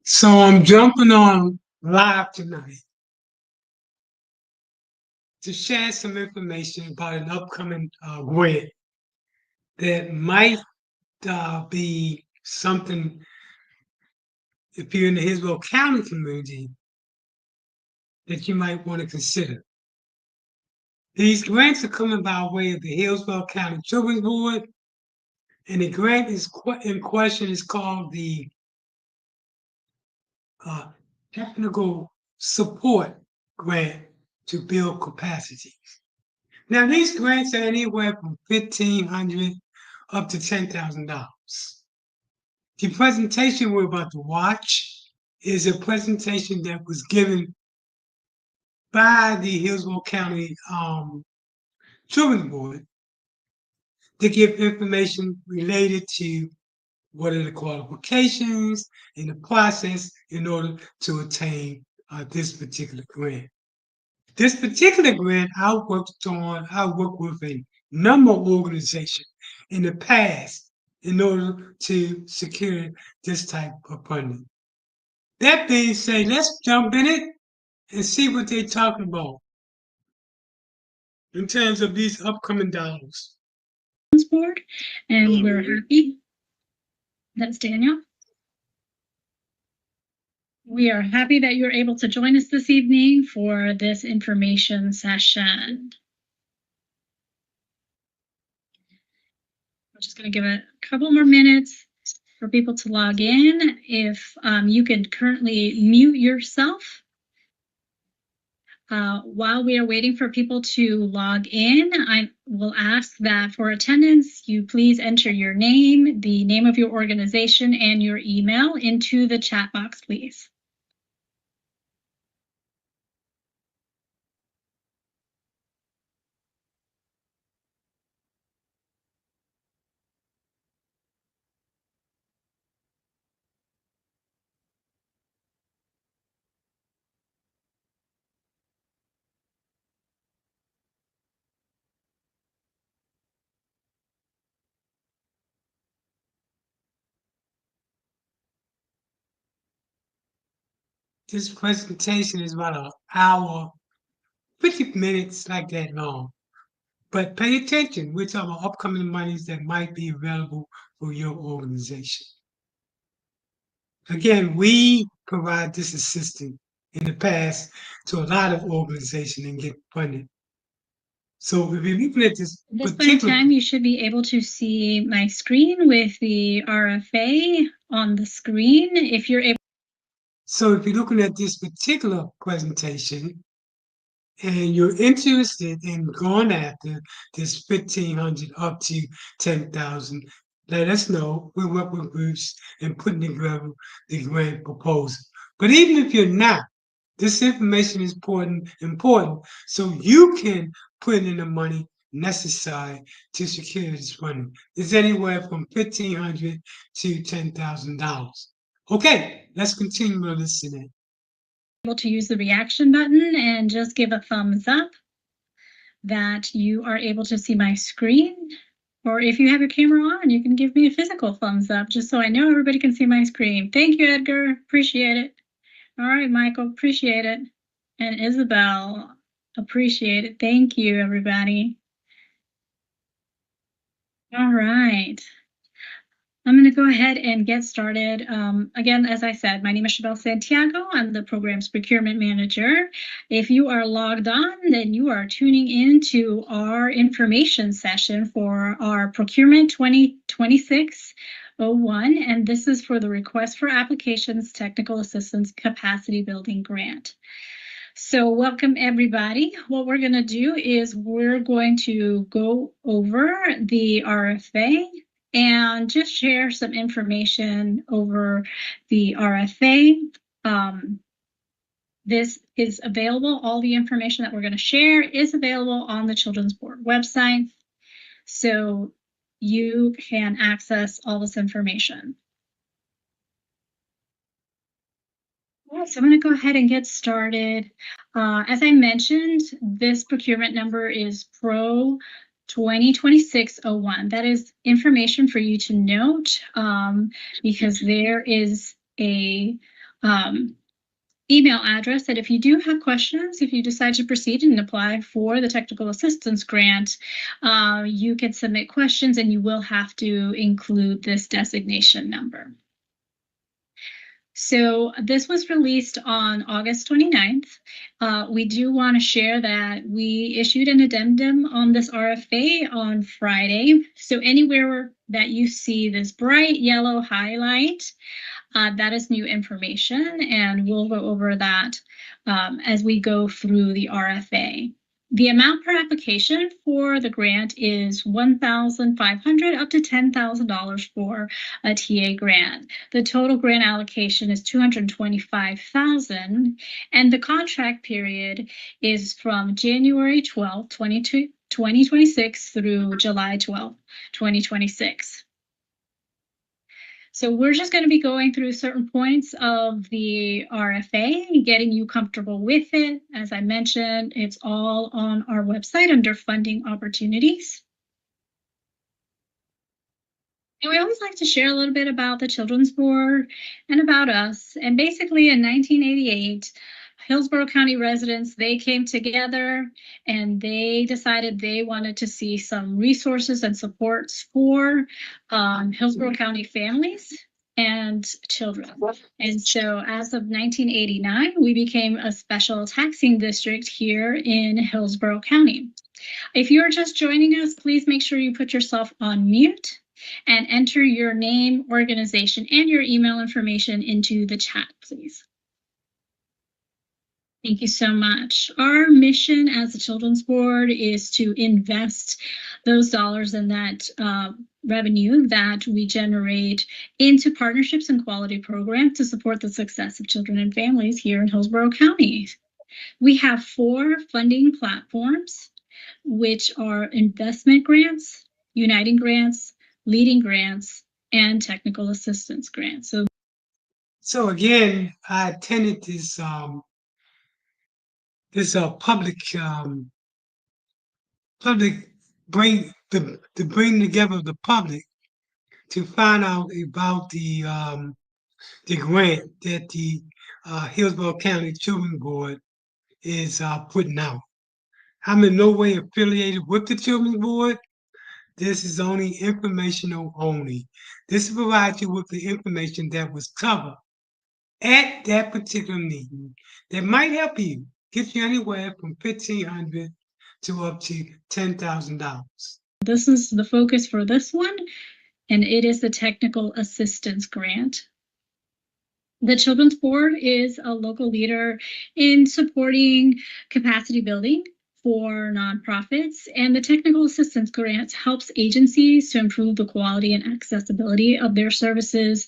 So I'm jumping on live tonight to share some information about an upcoming grant that might be something, if you're in the Hillsborough County community, that you might want to consider. These grants are coming by way of the Hillsborough County Children's Board, and the grant in question is called the uh, Technical Support Grant to Build Capacity. Now, these grants are anywhere from $1,500 up to $10,000. The presentation we're about to watch is a presentation that was given by the Hillsborough County Children's Board to give information related to what are the qualifications and the process in order to attain this particular grant. This particular grant I worked with a number of organizations in the past in order to secure this type of funding. That being said, let's jump in it and see what they're talking about in terms of these upcoming dollars. Board, and we're happy. That's Daniel. We are happy that you're able to join us this evening for this information session. I'm just going to give it a couple more minutes for people to log in. If you can currently mute yourself while we are waiting for people to log in, I will ask that for attendance, you please enter your name, the name of your organization, and your email into the chat box, please. This presentation is about an hour, 50 minutes, like that long. But pay attention, we're talking about upcoming monies that might be available for your organization. Again, we provide this assistance in the past to a lot of organizations and get funded. So if you're looking at this At this point in time, you should be able to see my screen with the RFA on the screen. If you're able. So if you're looking at this particular presentation and you're interested in going after this 1,500 up to 10,000, let us know. We work with groups and putting together the grant proposal. But even if you're not, this information is important so you can put in the money necessary to secure this funding. It's anywhere from $1,500 to $10,000. Okay, let's continue to listen. Able to use the reaction button and just give a thumbs up that you are able to see my screen. Or if you have your camera on, you can give me a physical thumbs up just so I know everybody can see my screen. Thank you, Edgar. Appreciate it. All right, Michael, appreciate it. And Isabel, appreciate it. Thank you, everybody. All right. I'm going to go ahead and get started. Again, as I said, my name is Chabelle Santiago. I'm the program's procurement manager. If you are logged on, then you are tuning into our information session for our Procurement 2026-01, and this is for the Request for Applications Technical Assistance Capacity Building Grant. So welcome, everybody. What we're going to do is we're going to go over the RFA and just share some information over the RFA. This is available. All the information that we're going to share is available on the Children's Board website, so you can access all this information. So I'm going to go ahead and get started. As I mentioned, this procurement number is Pro 2026-01. That is information for you to note because there is a email address that if you do have questions, if you decide to proceed and apply for the technical assistance grant, you can submit questions and you will have to include this designation number. So this was released on August 29th. We do want to share that we issued an addendum on this RFA on Friday. So anywhere that you see this bright yellow highlight, that is new information, and we'll go over that as we go through the RFA. The amount per application for the grant is $1,500 up to $10,000 for a TA grant. The total grant allocation is $225,000, and the contract period is from January 12, 2026 through July 12, 2026. So we're just going to be going through certain points of the RFA and getting you comfortable with it. As I mentioned, it's all on our website under funding opportunities. And we always like to share a little bit about the Children's Board and about us. And basically in 1988, Hillsborough County residents, they came together and they decided they wanted to see some resources and supports for Hillsborough County families and children. And so as of 1989, we became a special taxing district here in Hillsborough County. If you're just joining us, please make sure you put yourself on mute and enter your name, organization, and your email information into the chat, please. Thank you so much. Our mission as the Children's Board is to invest those dollars and that revenue that we generate into partnerships and quality programs to support the success of children and families here in Hillsborough County. We have 4 funding platforms, which are investment grants, uniting grants, leading grants, and technical assistance grants. So again, I attended this public bring together the public to find out about the grant that the Hillsborough County Children's Board is putting out. I'm in no way affiliated with the Children's Board. This is only informational only. This provides you with the information that was covered at that particular meeting that might help you, get you anywhere from $1,500 to up to $10,000. This is the focus for this one, and it is the technical assistance grant. The Children's Board is a local leader in supporting capacity building for nonprofits, and the technical assistance grant helps agencies to improve the quality and accessibility of their services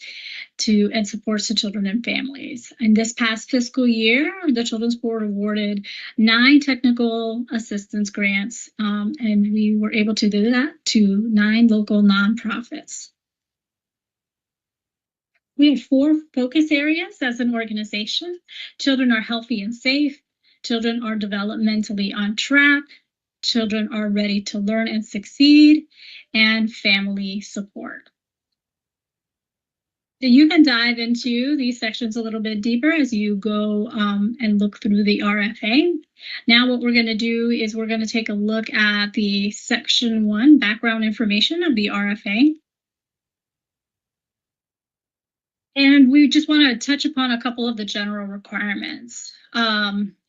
and supports to children and families. In this past fiscal year, the Children's Board awarded 9 technical assistance grants, and we were able to do that to 9 local nonprofits. We have 4 focus areas as an organization. Children are healthy and safe. Children are developmentally on track. Children are ready to learn and succeed, and family support. So you can dive into these sections a little bit deeper as you go and look through the RFA. Now what we're going to do is we're going to take a look at the section 1 background information of the RFA. And we just want to touch upon a couple of the general requirements.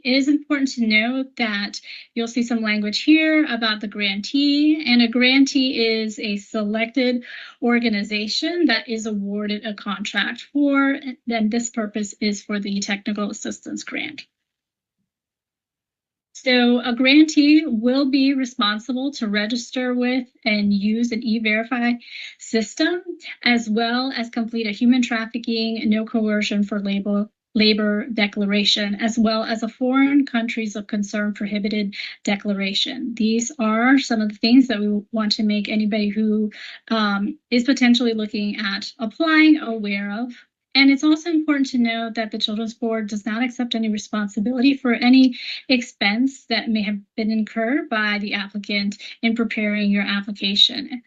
It is important to note that you'll see some language here about the grantee, and a grantee is a selected organization that is awarded a contract for, then this purpose is for the technical assistance grant. So a grantee will be responsible to register with and use an e-verify system, as well as complete a human trafficking, no coercion for labor declaration, as well as a foreign countries of concern prohibited declaration. These are some of the things that we want to make anybody who is potentially looking at applying aware of. And it's also important to note that the Children's Board does not accept any responsibility for any expense that may have been incurred by the applicant in preparing your application.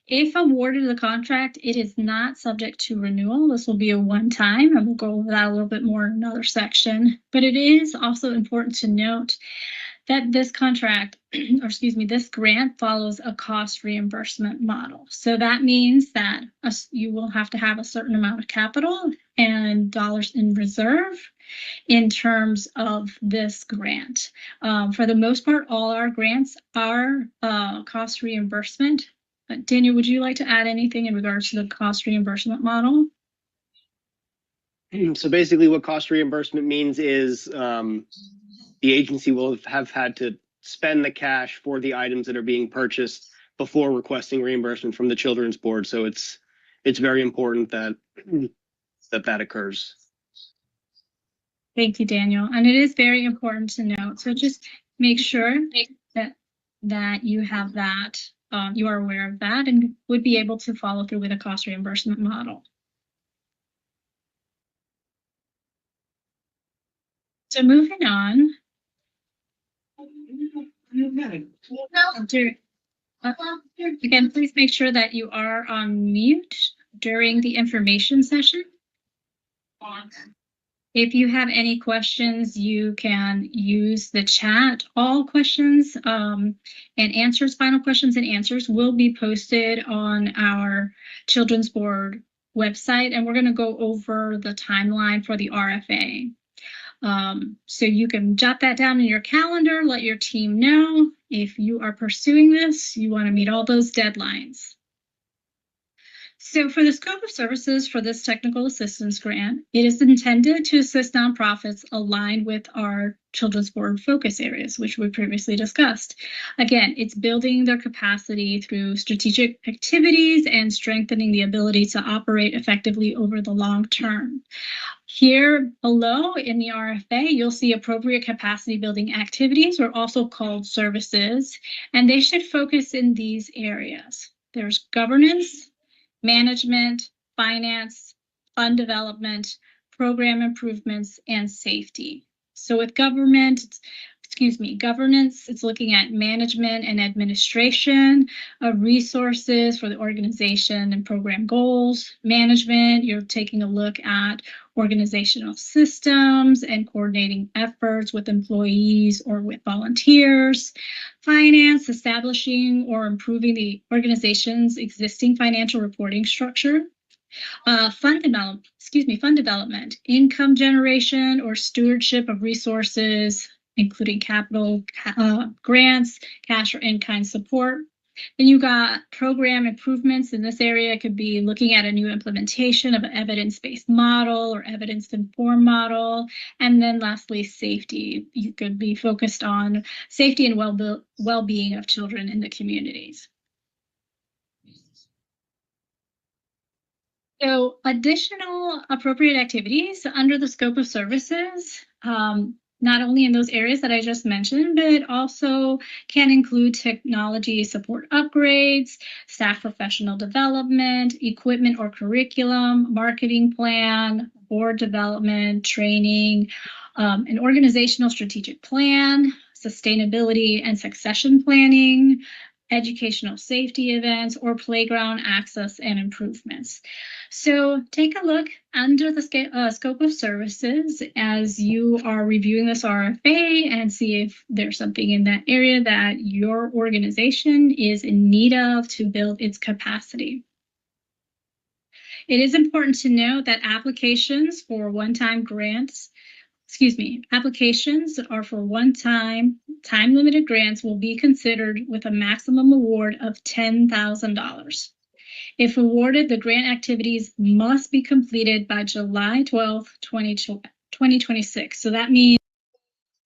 If awarded the contract, it is not subject to renewal. This will be a one-time, and we'll go over that a little bit more in another section. But it is also important to note that this contract, or excuse me, this grant follows a cost reimbursement model. So that means that you will have to have a certain amount of capital and dollars in reserve in terms of this grant. For the most part, all our grants are cost reimbursement. Daniel, would you like to add anything in regards to the cost reimbursement model? So basically what cost reimbursement means is the agency will have had to spend the cash for the items that are being purchased before requesting reimbursement from the Children's Board. So it's very important that that occurs. Thank you, Daniel. And it is very important to note. So just make sure that you have that, you are aware of that and would be able to follow through with a cost reimbursement model. So moving on. Again, please make sure that you are on mute during the information session. If you have any questions, you can use the chat. All questions and answers, final questions and answers will be posted on our Children's Board website, and we're going to go over the timeline for the RFA. So you can jot that down in your calendar, let your team know if you are pursuing this, you want to meet all those deadlines. So for the scope of services for this technical assistance grant, it is intended to assist nonprofits aligned with our Children's Board focus areas, which we previously discussed. Again, it's building their capacity through strategic activities and strengthening the ability to operate effectively over the long term. Here below in the RFA, you'll see appropriate capacity building activities, or also called services, and they should focus in these areas. There's governance, management, finance, fund development, program improvements, and safety. So with governance, it's looking at management and administration of resources for the organization and program goals. Management, you're taking a look at organizational systems and coordinating efforts with employees or with volunteers. Finance, establishing or improving the organization's existing financial reporting structure. Fund development, income generation or stewardship of resources, including capital grants, cash or in-kind support. Then you got program improvements. In this area, it could be looking at a new implementation of an evidence-based model or evidence-informed model. And then lastly, safety. You could be focused on safety and well-being of children in the communities. So additional appropriate activities under the scope of services, not only in those areas that I just mentioned, but also can include technology support upgrades, staff professional development, equipment or curriculum, marketing plan, board development, training, an organizational strategic plan, sustainability and succession planning, educational safety events, or playground access and improvements. So take a look under the scope of services as you are reviewing this RFA and see if there's something in that area that your organization is in need of to build its capacity. It is important to note that applications for one-time grants, applications are for one-time, time-limited grants will be considered with a maximum award of $10,000. If awarded, the grant activities must be completed by July 12th, 2026. So that means.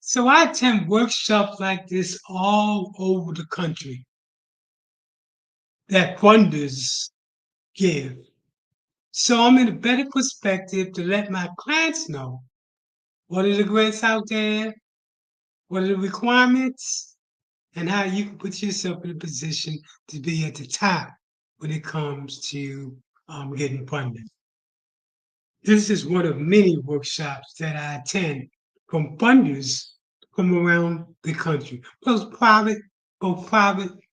So I attend workshops like this all over the country that funders give. So I'm in a better perspective to let my clients know what are the grants out there, what are the requirements, and how you can put yourself in a position to be at the top when it comes to getting funding. This is one of many workshops that I attend from funders from around the country, both private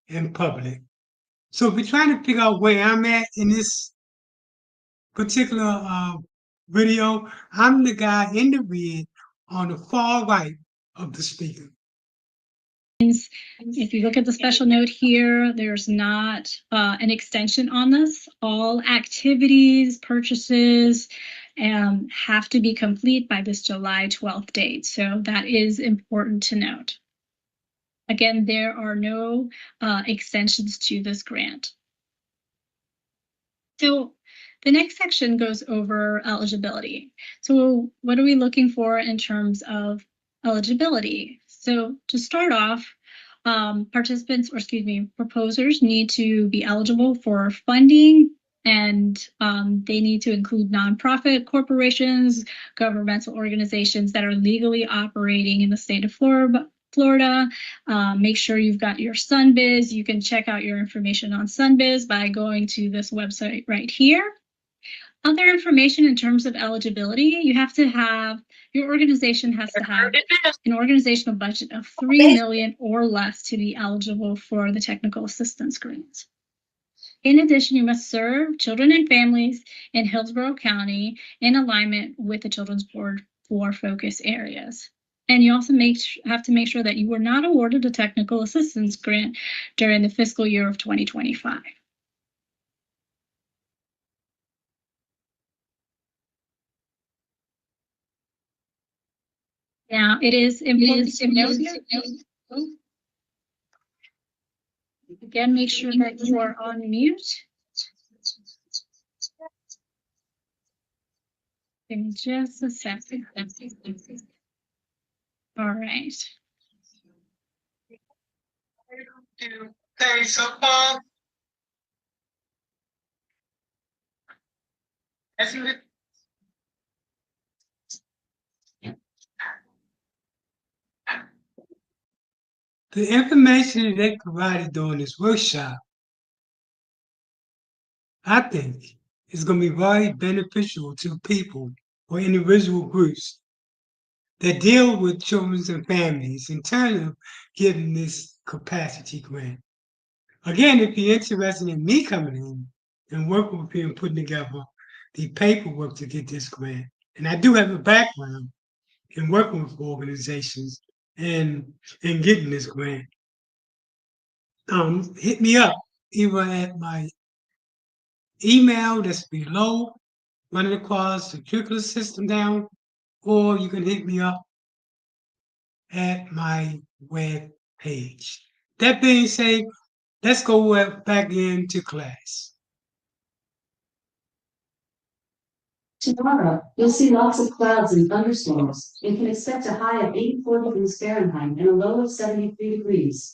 and public. So if you're trying to figure out where I'm at in this particular video, I'm the guy in the red on the far right of the speaker. If you look at the special note here, there's not an extension on this. All activities, purchases have to be complete by this July 12th date. So that is important to note. Again, there are no extensions to this grant. So the next section goes over eligibility. So what are we looking for in terms of eligibility? So to start off, proposers need to be eligible for funding, and they need to include nonprofit corporations, governmental organizations that are legally operating in the state of Florida. Make sure you've got your SunBiz. You can check out your information on SunBiz by going to this website right here. Other information in terms of eligibility, you have to have, your organization has to have an organizational budget of $3 million or less to be eligible for the technical assistance grant. In addition, you must serve children and families in Hillsborough County in alignment with the Children's Board for focus areas. And you also have to make sure that you were not awarded a technical assistance grant during the fiscal year of 2025. Now, it is important to note, again, make sure that you are on mute. In just a second. All right. Thanks so far. The information that they provided during this workshop, I think, is going to be very beneficial to people or individual groups that deal with children and families in terms of giving this capacity grant. Again, if you're interested in me coming in and working with you and putting together the paperwork to get this grant, and I do have a background in working with organizations and getting this grant, hit me up either at my email that's below, running across the curricular system down, or you can hit me up at my web page. That being said, let's go back into class. Tomorrow, you'll see lots of clouds and thunderstorms, and can expect a high of 84 degrees Fahrenheit and a low of 73 degrees.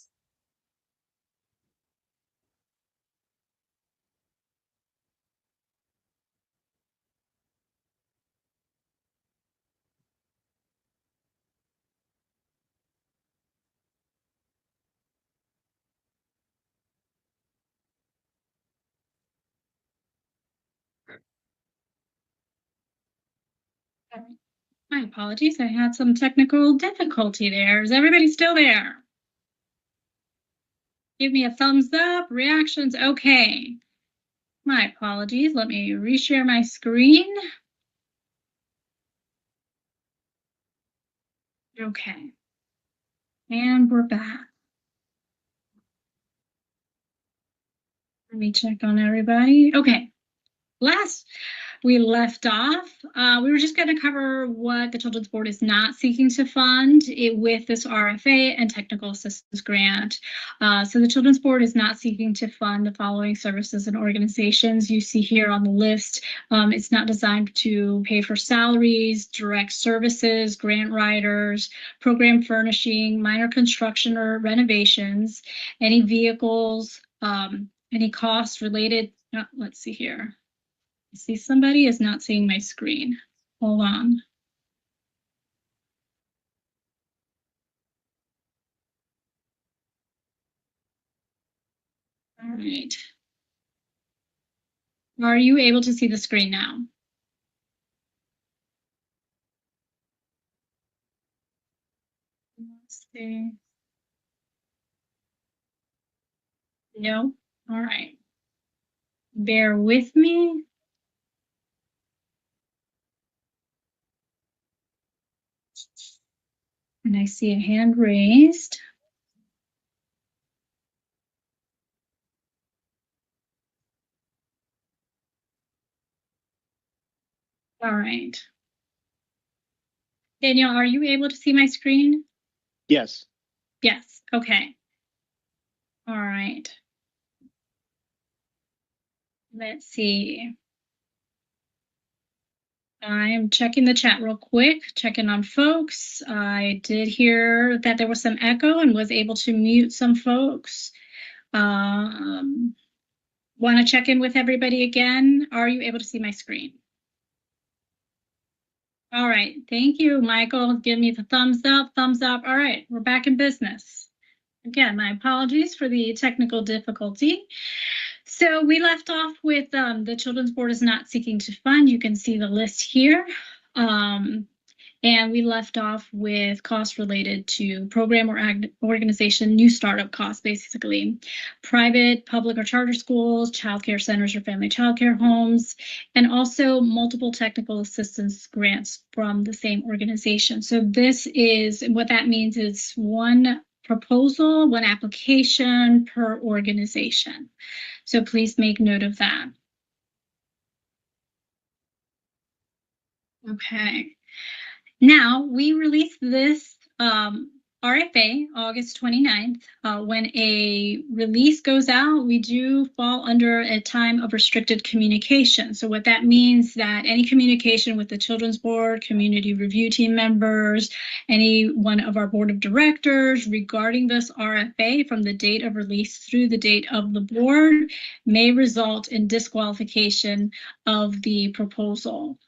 My apologies, I had some technical difficulty there. Is everybody still there? Give me a thumbs up, reactions, okay. My apologies, let me reshare my screen. Okay, and we're back. Let me check on everybody. Okay, last we left off, we were just going to cover what the Children's Board is not seeking to fund with this RFA and technical assistance grant. So the Children's Board is not seeking to fund the following services and organizations you see here on the list. It's not designed to pay for salaries, direct services, grant writers, program furnishing, minor construction or renovations, any vehicles, any costs related. Let's see here. I see somebody is not seeing my screen. Hold on. All right. Are you able to see the screen now? Let's see. No? All right. Bear with me. And I see a hand raised. All right. Daniel, are you able to see my screen? Yes. Yes. Okay. All right. Let's see. I'm checking the chat real quick, checking on folks. I did hear that there was some echo and was able to mute some folks. Want to check in with everybody again? Are you able to see my screen? All right. Thank you, Michael. Give me the thumbs up, thumbs up. All right. We're back in business. Again, my apologies for the technical difficulty. So we left off with the Children's Board is not seeking to fund. You can see the list here. And we left off with costs related to program or organization, new startup costs, basically. Private, public, or charter schools, childcare centers or family childcare homes, and also multiple technical assistance grants from the same organization. So this is, what that means is one proposal, one application per organization. So please make note of that. Okay. Now, we released this RFA August 29th. When a release goes out, we do fall under a time of restricted communication. So what that means that any communication with the Children's Board, community review team members, any one of our board of directors regarding this RFA from the date of release through the date of the board may result in disqualification of the proposal.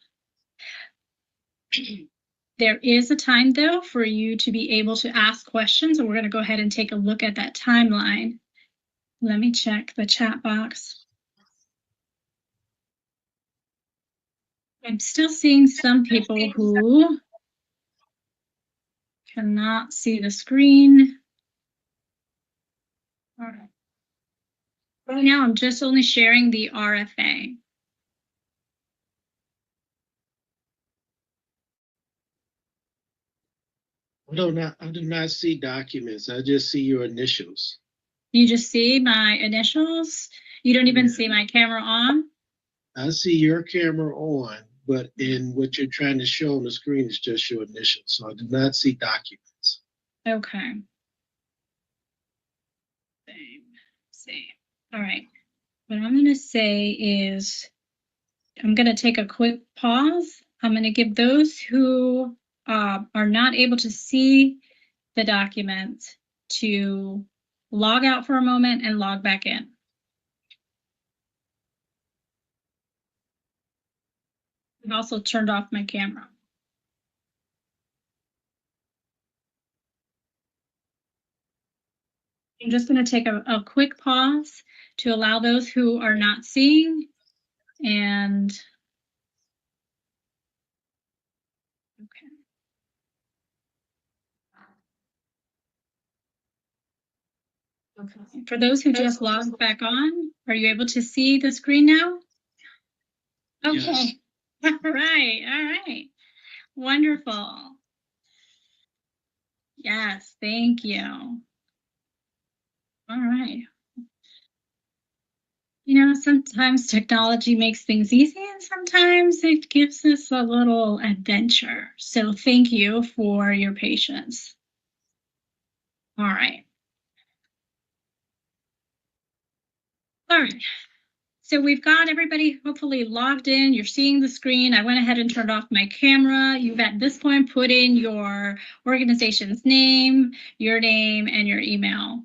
There is a time, though, for you to be able to ask questions, and we're going to go ahead and take a look at that timeline. Let me check the chat box. I'm still seeing some people who cannot see the screen. All right. Right now, I'm just only sharing the RFA. I do not see documents. I just see your initials. You just see my initials? You don't even see my camera on? I see your camera on, but in what you're trying to show on the screen is just your initials. So I do not see documents. Okay. See. All right. What I'm going to say is I'm going to take a quick pause. I'm going to give those who are not able to see the document to log out for a moment and log back in. I've also turned off my camera. I'm just going to take a quick pause to allow those who are not seeing and okay. Okay. For those who just logged back on, are you able to see the screen now? Okay. Yes. All right. Wonderful. Yes, thank you. All right. You know, sometimes technology makes things easy and sometimes it gives us a little adventure. So thank you for your patience. All right. All right. So we've got everybody hopefully logged in. You're seeing the screen. I went ahead and turned off my camera. You've at this point put in your organization's name, your name, and your email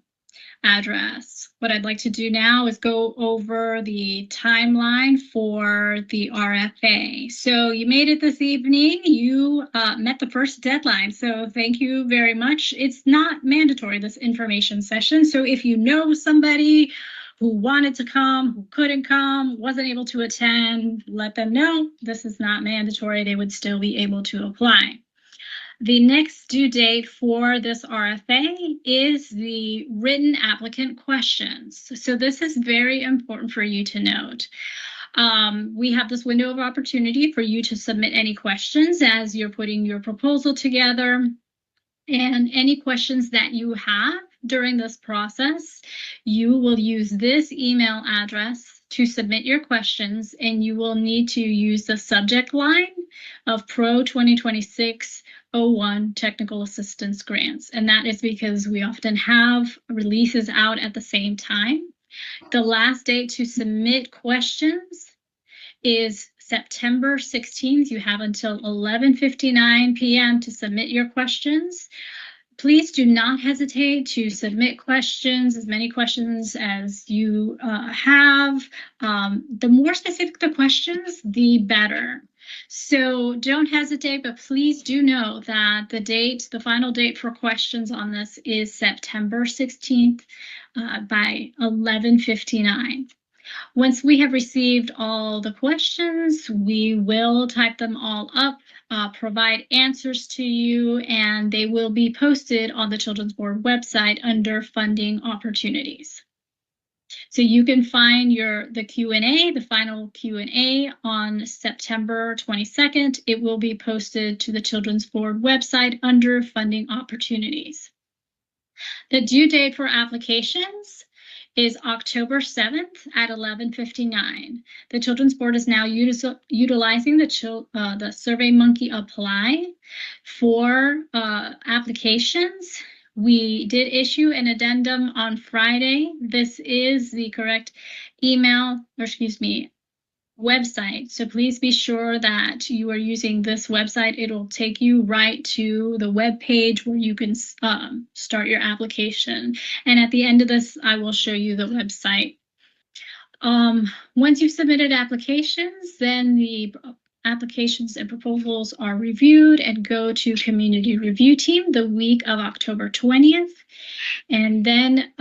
address. What I'd like to do now is go over the timeline for the RFA. So you made it this evening. You met the first deadline. So thank you very much. It's not mandatory, this information session. So if you know somebody who wanted to come, who couldn't come, wasn't able to attend, let them know this is not mandatory. They would still be able to apply. The next due date for this RFA is the written applicant questions. So this is very important for you to note. We have this window of opportunity for you to submit any questions as you're putting your proposal together. And any questions that you have during this process, you will use this email address to submit your questions, and you will need to use the subject line of Pro 2026-01 Technical Assistance Grants. And that is because we often have releases out at the same time. The last date to submit questions is September 16th. You have until 11:59 p.m. to submit your questions. Please do not hesitate to submit questions, as many questions as you have. The more specific the questions, the better. So don't hesitate, but please do know that the final date for questions on this is September 16th by 11:59. Once we have received all the questions, we will type them all up, provide answers to you, and they will be posted on the Children's Board website under funding opportunities. So you can find the Q&A, the final Q&A on September 22nd. It will be posted to the Children's Board website under funding opportunities. The due date for applications is October 7th at 11:59. The Children's Board is now utilizing the SurveyMonkey Apply for applications. We did issue an addendum on Friday. This is the correct website. So please be sure that you are using this website. It'll take you right to the web page where you can start your application. And at the end of this, I will show you the website. Once you've submitted applications, then the applications and proposals are reviewed and go to community review team the week of October 20th. And then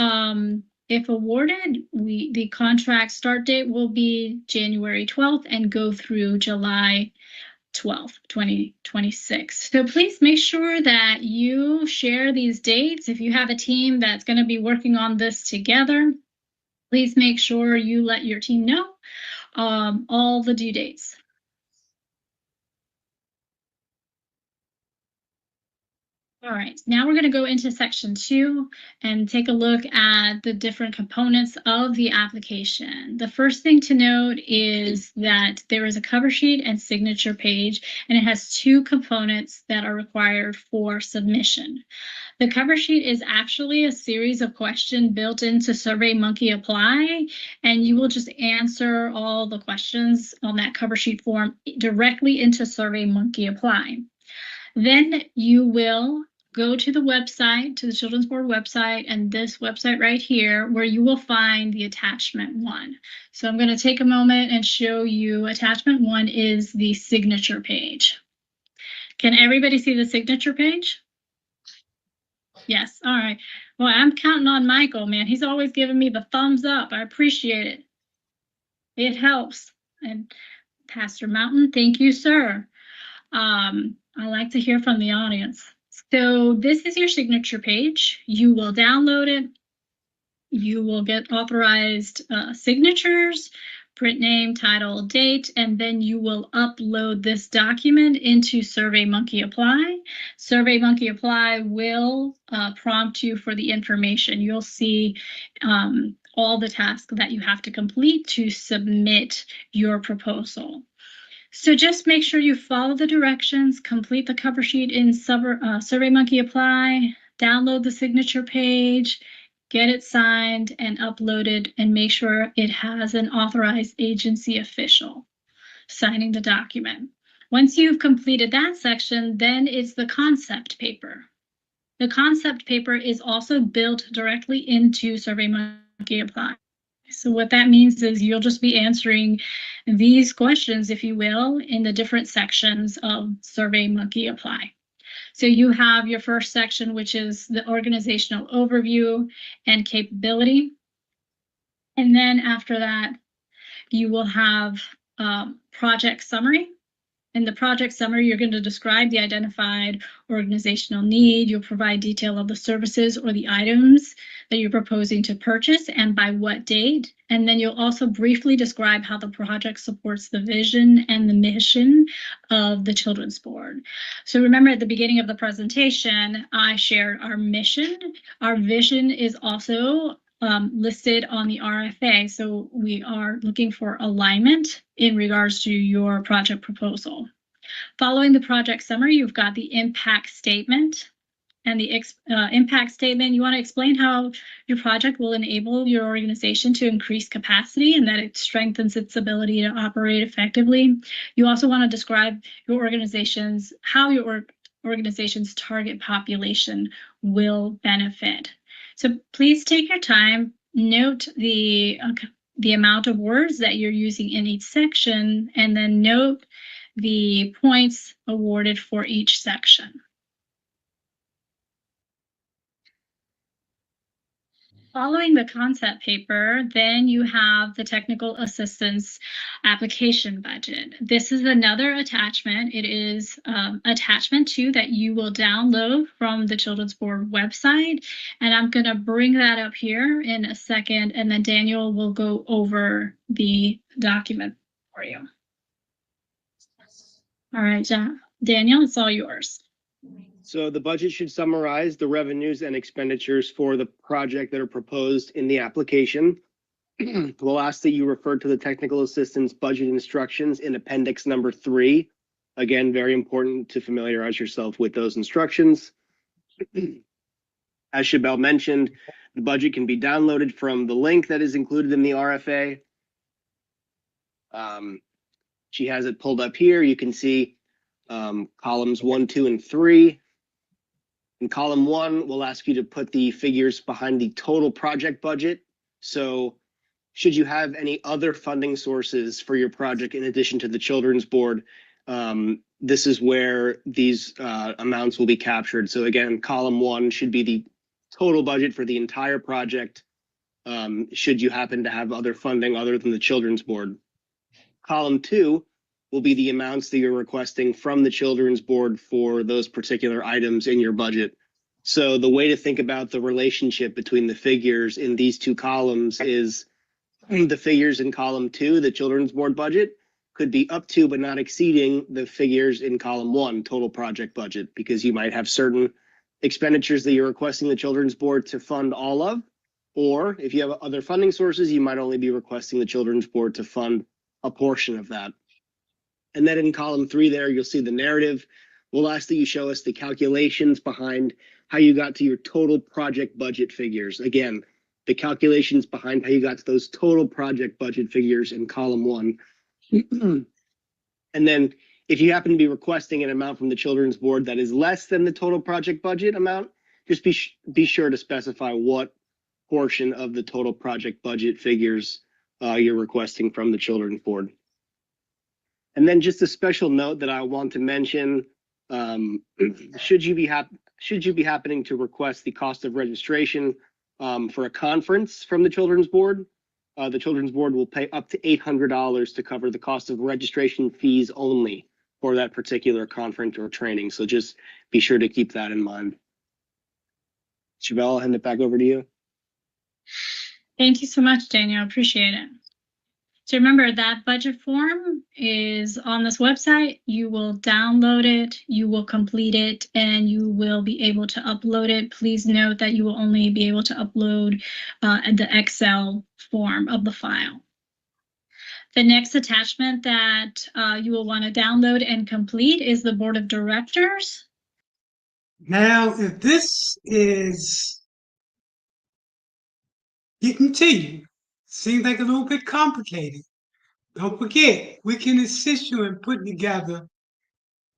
if awarded, the contract start date will be January 12th and go through July 12th, 2026. So please make sure that you share these dates. If you have a team that's going to be working on this together, please make sure you let your team know all the due dates. All right, now we're going to go into section 2 and take a look at the different components of the application. The first thing to note is that there is a cover sheet and signature page, and it has 2 components that are required for submission. The cover sheet is actually a series of questions built into SurveyMonkey Apply, and you will just answer all the questions on that cover sheet form directly into SurveyMonkey Apply. Then you will go to the website, to the Children's Board website, and this website right here, where you will find the attachment 1. So I'm going to take a moment and show you attachment 1 is the signature page. Can everybody see the signature page? Yes. All right. Well, I'm counting on Michael, man. He's always giving me the thumbs up. I appreciate it. It helps. And Pastor Mountain, thank you, sir. I like to hear from the audience. So this is your signature page. You will download it. You will get authorized signatures, print name, title, date, and then you will upload this document into SurveyMonkey Apply. SurveyMonkey Apply will prompt you for the information. You'll see all the tasks that you have to complete to submit your proposal. So just make sure you follow the directions, complete the cover sheet in SurveyMonkey Apply, download the signature page, get it signed and uploaded, and make sure it has an authorized agency official signing the document. Once you've completed that section, then it's the concept paper. The concept paper is also built directly into SurveyMonkey Apply. So what that means is you'll just be answering these questions, if you will, in the different sections of SurveyMonkey Apply. So you have your first section, which is the organizational overview and capability. And then after that, you will have project summary. In the project summary, you're going to describe the identified organizational need. You'll provide detail of the services or the items that you're proposing to purchase and by what date. And then you'll also briefly describe how the project supports the vision and the mission of the Children's Board. So remember, at the beginning of the presentation, I shared our mission. Our vision is also listed on the RFA. So we are looking for alignment in regards to your project proposal. Following the project summary, you've got the impact statement. And the impact statement, you want to explain how your project will enable your organization to increase capacity and that it strengthens its ability to operate effectively. You also want to describe your organization's, how your organization's target population will benefit. So please take your time, note the amount of words that you're using in each section, and then note the points awarded for each section. Following the concept paper, then you have the technical assistance application budget. This is another attachment. It is attachment 2 that you will download from the Children's Board website. And I'm going to bring that up here in a second, and then Daniel will go over the document for you. All right, Daniel, it's all yours. So the budget should summarize the revenues and expenditures for the project that are proposed in the application. We'll ask that you refer to the technical assistance budget instructions in appendix number 3. Again, very important to familiarize yourself with those instructions. As Chabelle mentioned, the budget can be downloaded from the link that is included in the RFA. She has it pulled up here. You can see columns 1, 2, and 3. In column 1, we'll ask you to put the figures behind the total project budget. So should you have any other funding sources for your project in addition to the Children's Board, this is where these amounts will be captured. So again, column 1 should be the total budget for the entire project, should you happen to have other funding other than the Children's Board. Column 2 will be the amounts that you're requesting from the Children's Board for those particular items in your budget. So the way to think about the relationship between the figures in these 2 columns is the figures in column 2, the Children's Board budget, could be up to but not exceeding the figures in column 1, total project budget, because you might have certain expenditures that you're requesting the Children's Board to fund all of, or if you have other funding sources, you might only be requesting the Children's Board to fund a portion of that. And then in column 3 there, you'll see the narrative. We'll ask that you show us the calculations behind how you got to your total project budget figures. Again, the calculations behind how you got to those total project budget figures in column 1. And then if you happen to be requesting an amount from the Children's Board that is less than the total project budget amount, just be sure to specify what portion of the total project budget figures you're requesting from the Children's Board. And then just a special note that I want to mention, should you be happening to request the cost of registration for a conference from the Children's Board, the Children's Board will pay up to $800 to cover the cost of registration fees only for that particular conference or training. So just be sure to keep that in mind. Chabelle, I'll hand it back over to you. Thank you so much, Daniel. Appreciate it. So remember, that budget form is on this website. You will download it, you will complete it, and you will be able to upload it. Please note that you will only be able to upload the Excel form of the file. The next attachment that you will want to download and complete is the Board of Directors. Now, if this is getting to you, seems like a little bit complicated, don't forget, we can assist you in putting together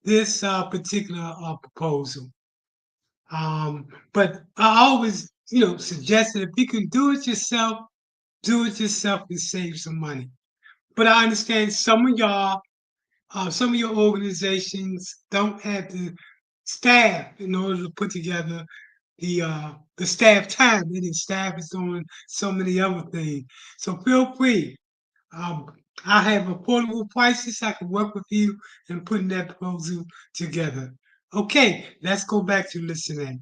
this particular proposal. But I always, suggest that if you can do it yourself and save some money. But I understand some of y'all, some of your organizations don't have the staff in order to put together the staff time, and the staff is doing so many other things. So feel free I have affordable prices. I can work with you in putting that proposal together. Okay, let's go back to listening.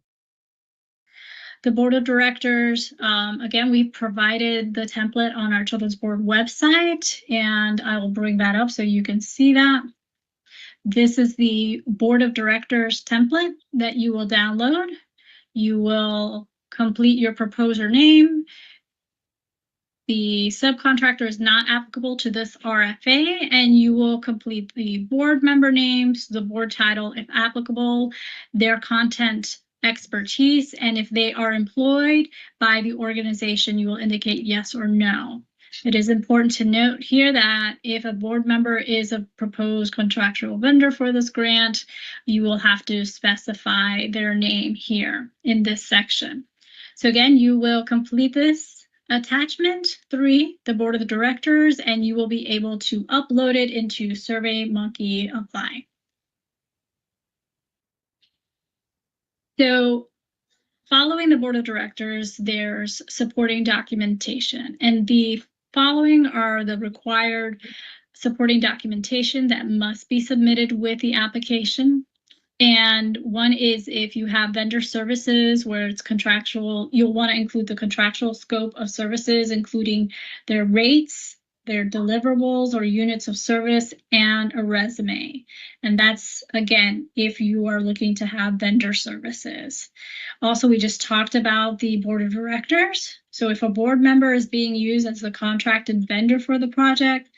The board of directors, again, we provided the template on our children's board website, and I will bring that up so you can see that. This is the board of directors template that you will download. You will complete your proposer name. The subcontractor is not applicable to this RFA, and you will complete the board member names, the board title if applicable, their content expertise, and if they are employed by the organization, you will indicate yes or no. It is important to note here that if a board member is a proposed contractual vendor for this grant, you will have to specify their name here in this section. So again, you will complete this attachment 3, the board of directors, and you will be able to upload it into SurveyMonkey Apply. So following the board of directors, there's supporting documentation, and the following are the required supporting documentation that must be submitted with the application. And one is if you have vendor services where it's contractual, you'll want to include the contractual scope of services, including their rates, their deliverables or units of service, and a resume. And that's, again, if you are looking to have vendor services. Also, we just talked about the board of directors. So if a board member is being used as the contracted vendor for the project,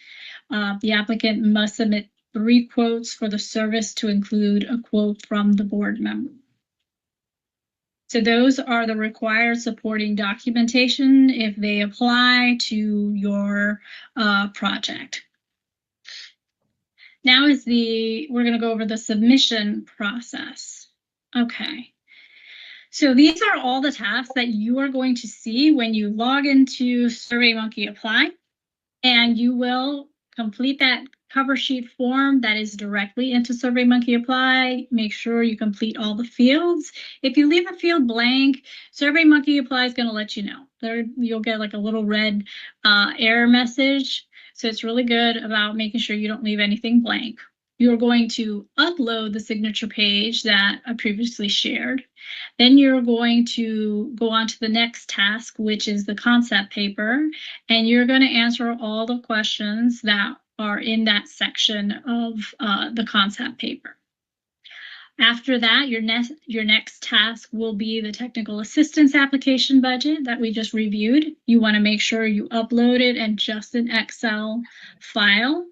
the applicant must submit 3 quotes for the service to include a quote from the board member. So those are the required supporting documentation if they apply to your project. Now we're going to go over the submission process. Okay. So these are all the tasks that you are going to see when you log into SurveyMonkey Apply, and you will complete that cover sheet form that is directly into SurveyMonkey Apply. Make sure you complete all the fields. If you leave a field blank, SurveyMonkey Apply is going to let you know. You'll get like a little red error message. So it's really good about making sure you don't leave anything blank. You're going to upload the signature page that I previously shared. Then you're going to go on to the next task, which is the concept paper, and you're going to answer all the questions that are in that section of the concept paper. After that, your next task will be the technical assistance application budget that we just reviewed. You want to make sure you upload it in just an Excel file.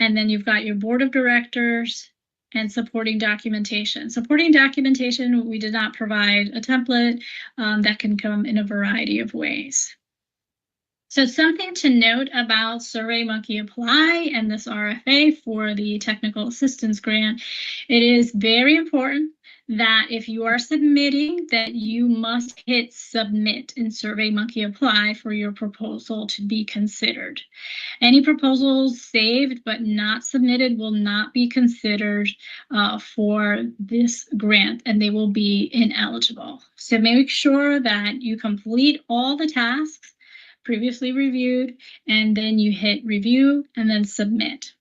And then you've got your board of directors and supporting documentation. Supporting documentation, we did not provide a template that can come in a variety of ways. So something to note about SurveyMonkey Apply and this RFA for the technical assistance grant, it is very important that if you are submitting, that you must hit submit in SurveyMonkey Apply for your proposal to be considered. Any proposals saved but not submitted will not be considered for this grant, and they will be ineligible. So make sure that you complete all the tasks previously reviewed, and then you hit review and then submit.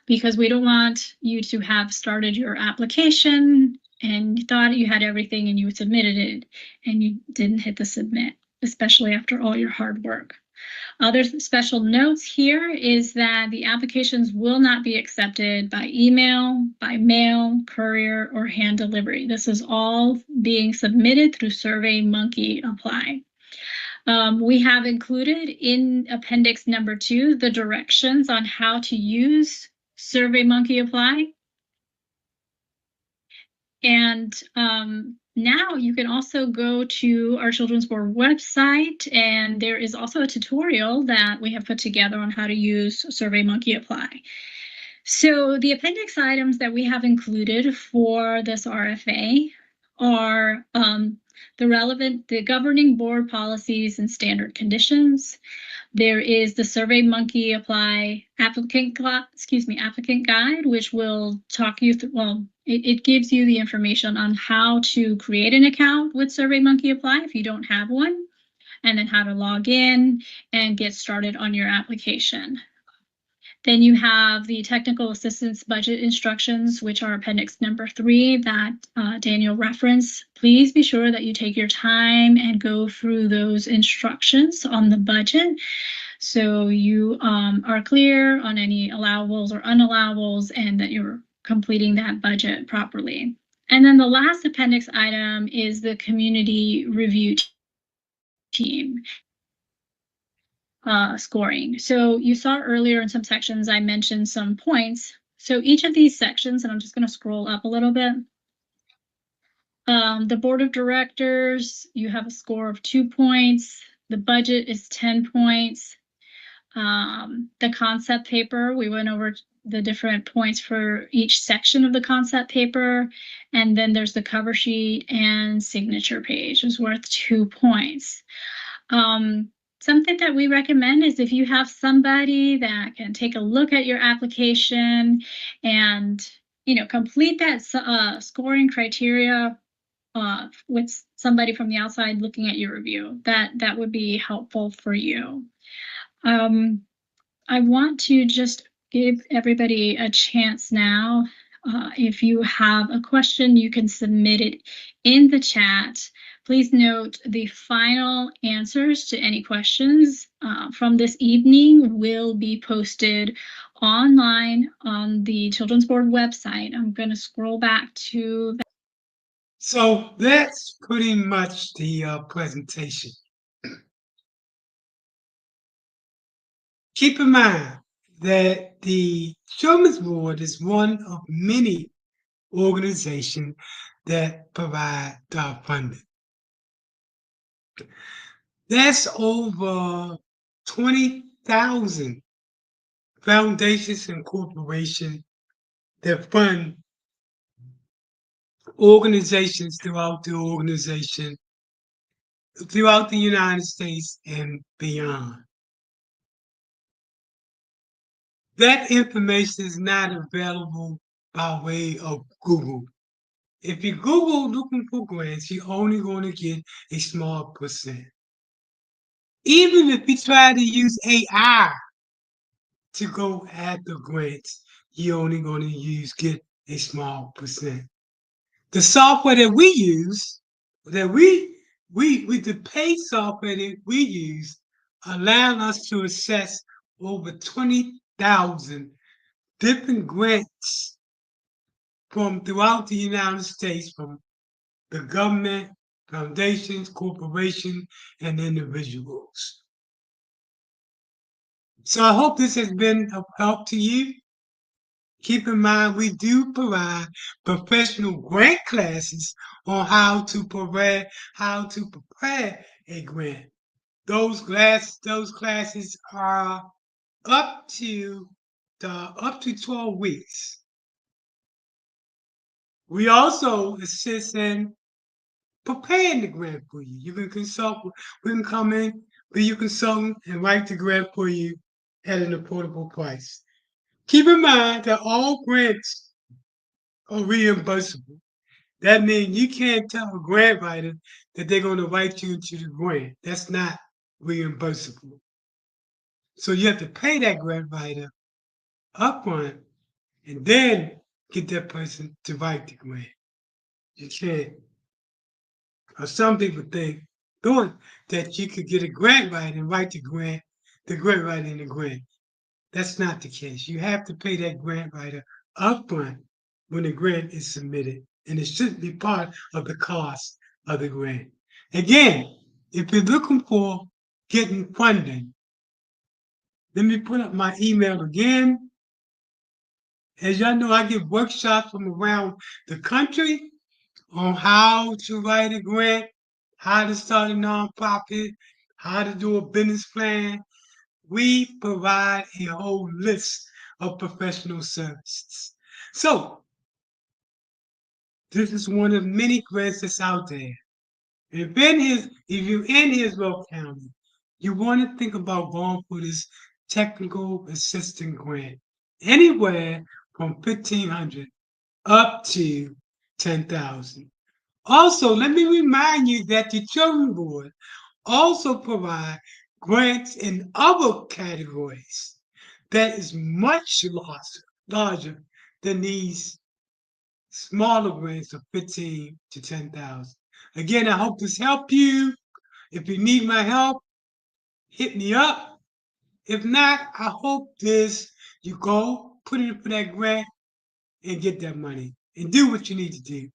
Because we don't want you to have started your application and you thought you had everything and you submitted it and you didn't hit the submit, especially after all your hard work. Other special notes here is that the applications will not be accepted by email, by mail, courier, or hand delivery. This is all being submitted through SurveyMonkey Apply. We have included in appendix number 2 the directions on how to use SurveyMonkey Apply. And now you can also go to our Children's Board website, and there is also a tutorial that we have put together on how to use SurveyMonkey Apply. So the appendix items that we have included for this RFA are the governing board policies and standard conditions. There is the SurveyMonkey Apply applicant guide, which will talk you through, it gives you the information on how to create an account with SurveyMonkey Apply if you don't have one. and then how to log in and get started on your application. Then you have the technical assistance budget instructions, which are appendix number 3 that Daniel referenced. Please be sure that you take your time and go through those instructions on the budget so you are clear on any allowables or unallowables and that you're completing that budget properly. And then the last appendix item is the community review team scoring. So you saw earlier in some sections, I mentioned some points. So each of these sections, and I'm just going to scroll up a little bit. The board of directors, you have a score of 2 points. The budget is 10 points. The concept paper, we went over the different points for each section of the concept paper. And then there's the cover sheet and signature page is worth 2 points. Something that we recommend is if you have somebody that can take a look at your application and, complete that scoring criteria with somebody from the outside looking at your review, that would be helpful for you. I want to just give everybody a chance now. If you have a question, you can submit it in the chat. Please note the final answers to any questions from this evening will be posted online on the Children's Board website. I'm going to scroll back to that. So that's pretty much the presentation. Keep in mind that the Children's Board is one of many organizations that provide funding. There's over 20,000 foundations and corporations that fund organizations throughout the organization, throughout the United States and beyond. That information is not available by way of Google. If you Google looking for grants, you're only going to get a small percent. Even if you try to use AI to go after grants, you're only going to get a small percent. The software that we use, the paid software that we use, allow us to access over 20,000 different grants from throughout the United States, from the government, foundations, corporations, and individuals. So I hope this has been of help to you. Keep in mind, we do provide professional grant classes on how to prepare a grant. Those classes are up to 12 weeks. We also assist in preparing the grant for you. You can consult. We can come in, be your consultant, and write the grant for you at an affordable price. Keep in mind that all grants are reimbursable. That means you can't tell a grant writer that they're going to write you into the grant. That's not reimbursable. So you have to pay that grant writer upfront and then get that person to write the grant. You can't. Or some people think that you could get a grant writer and write the grant writer in the grant. That's not the case. You have to pay that grant writer upfront when the grant is submitted, and it should be part of the cost of the grant. Again, if you're looking for getting funding, let me put up my email again. As y'all know, I give workshops from around the country on how to write a grant, how to start a nonprofit, how to do a business plan. We provide a whole list of professional services. So, this is one of many grants that's out there. If you're in Hillsborough County, you want to think about going for this technical assistant grant, anywhere from $1,500 up to $10,000. Also, let me remind you that the Children's Board also provide grants in other categories that is much larger than these smaller grants of 15 to 10,000. Again, I hope this helped you. If you need my help, hit me up. If not, I hope you go put in for that grant and get that money and do what you need to do.